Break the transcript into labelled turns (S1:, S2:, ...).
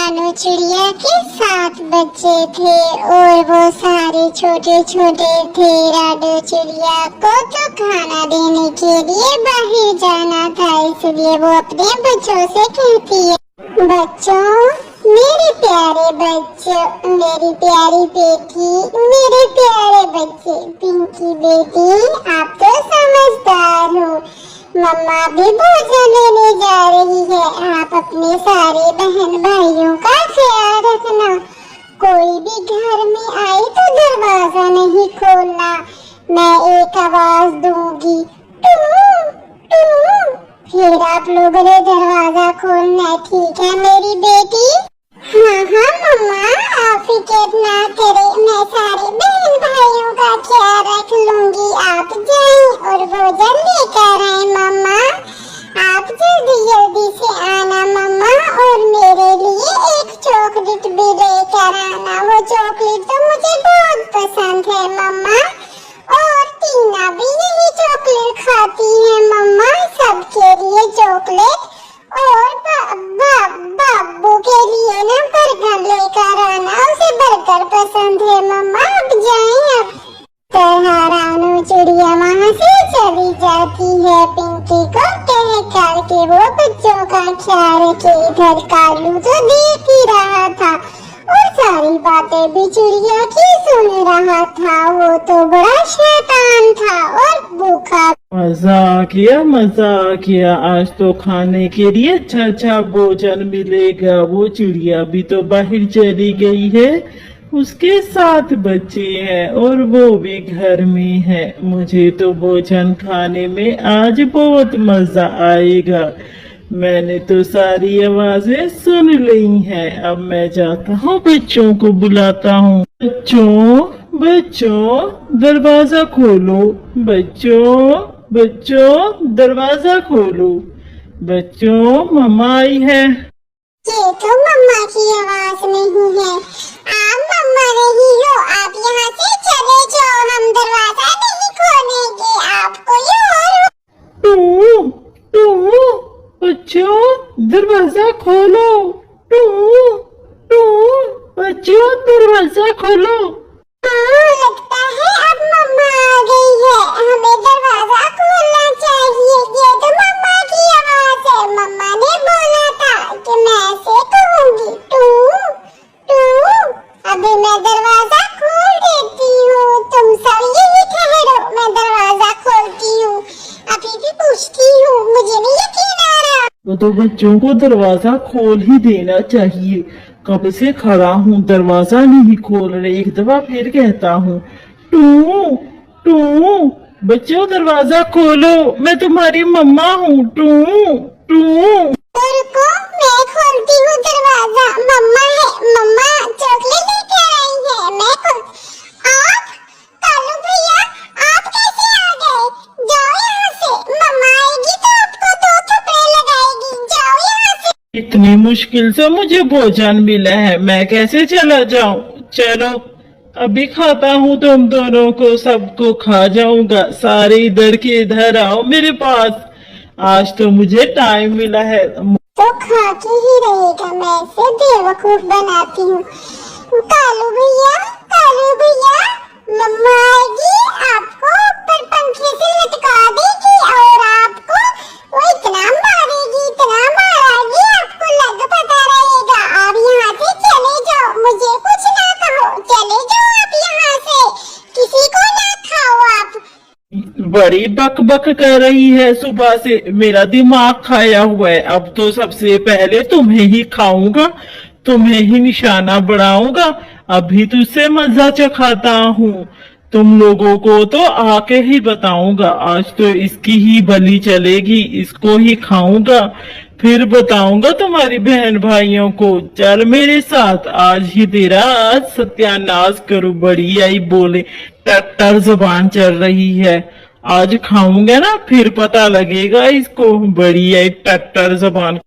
S1: रानू चिड़िया के 7 बच्चे थे और वो सारे छोटे छोटे थे। रानू चिड़िया को तो खाना देने के लिए बाहर जाना था, इसलिए वो अपने बच्चों से कहती है, बच्चों, मेरे प्यारे बच्चों, मेरी प्यारी बेटी, मेरे प्यारे बच्चे, पिंकी बेटी, आप तो समझदार हो, मम्मा भी भोजन लेने जा रही है, आप अपने सारे बहन भाइयों का ख्याल रखना। कोई भी घर में आए तो दरवाजा नहीं खोलना, मैं एक आवाज दूंगी, टू टू, फिर आप लोगों ने दरवाजा खोलना, ठीक है मेरी बेटी? हाँ हाँ मम्मा, आप फिक्र ना करें, मैं सारे बहन भाइयों का ख्याल रख लूंगी। आप जाएं और भोजन लेकर आए मम्मा। आप जल्दी जल्दी से आना मम्मा, और मेरे लिए एक चॉकलेट भी लेकर आना। वो चॉकलेट तो मुझे बहुत पसंद है मम्मा, और टीना भी यही चॉकलेट खाती है मम्मा। सबके लिए चॉकलेट, और बाबू के लिए ना बर्गर लेकर आना, उसे बर्गर पसंद है मम्मा। अब जाएं अब। रानू चिड़िया वहाँ से चली जाती है। पिंकी को कह कर के वो बच्चों का ख्याल रखे। इधर कालू तो देख ही रहा था और सारी बातें भी चिड़िया की सुन रहा था। वो तो बड़ा शैतान था और भूखा।
S2: मजा आ गया, आज तो खाने के लिए अच्छा अच्छा भोजन मिलेगा। वो चिड़िया भी तो बाहर चली गई है, उसके 7 बच्चे हैं और वो भी घर में है। मुझे तो भोजन खाने में आज बहुत मजा आएगा। मैंने तो सारी आवाजें सुन ली हैं। अब मैं जाता हूँ, बच्चों को बुलाता हूँ। बच्चों दरवाजा खोलो, बच्चों दरवाजा खोलो, बच्चों मम्मा आई है।
S1: ये तो मम्मा की आवाज नहीं है। आप मम्मा नहीं हो, आप यहाँ से चले जाओ, हम दरवाजा नहीं खोलेंगे आपको। ये
S2: टू बच्चों दरवाजा खोलो, टू बच्चों दरवाजा खोलो।
S1: हाँ, लगता है अब मम्मा आ गई है, हमें दरवाजा खोलना चाहिए। ये तो मम्मा की आवाज है। मम्मा ने बोला था कि मैं ऐसे कहूँगी, टू टू। अभी मैं दरवाजा खोल देती हूँ, तुम सब यही ठहरो, मैं दरवाजा खोलती हूँ। अभी भी पूछती हूँ, मुझे नहीं यकीन आ रहा।
S2: तो बच्चों को दरवाजा खोल ही देना चाहिए। कब से खड़ा हूँ, दरवाजा नहीं खोल रहे। एक दफा फिर कहता हूँ, टू बच्चों दरवाजा खोलो, मैं तुम्हारी मम्मा हूँ। टू
S1: रुको, मैं खोलती हूँ दरवाजा। मम्मा है, मम्मा चॉकलेट लेकर आई है। मैं आप कालू भैया, आप कैसे आ गए? जाओ यहाँ से, मम्मा आएगी तो आपको 2 थप्पड़ लगाएगी। जाओ यहाँ से।
S2: इतनी मुश्किल से मुझे भोजन मिला है, मैं कैसे चला जाऊं? चलो अभी खाता हूँ तुम दोनों को, सबको खा जाऊंगा। सारे इधर के इधर आओ मेरे पास, आज तो मुझे टाइम मिला है।
S1: तो खा के ही रहेगा, मैं इसे बेवकूफ बनाती हूँ। कालू भैया, मम्मा आएगी, आपको ऊपर पंखे से लटका देगी और आपको वो इतना मारेगी, आपको लग पता रहेगा। आप यहाँ से चले जाओ, मुझे कुछ ना कहो, चले जाओ आप यहाँ से, किसी को ना खाओ आप।
S2: बड़ी बक कर रही है सुबह से, मेरा दिमाग खाया हुआ है। अब तो सबसे पहले तुम्हें ही खाऊंगा, तुम्हें ही निशाना बनाऊंगा। अभी तुझसे मजा चखाता हूँ, तुम लोगों को तो आके ही बताऊंगा। आज तो इसकी ही बलि चलेगी, इसको ही खाऊंगा, फिर बताऊंगा तुम्हारी बहन भाइयों को। चल मेरे साथ, आज ही तेरा आज सत्यानाश करूं। बड़ी आई बोले, टट्टर जुबान चल रही है। आज खाऊंगा ना, फिर पता लगेगा इसको। बड़ी आई टट्टर जुबान।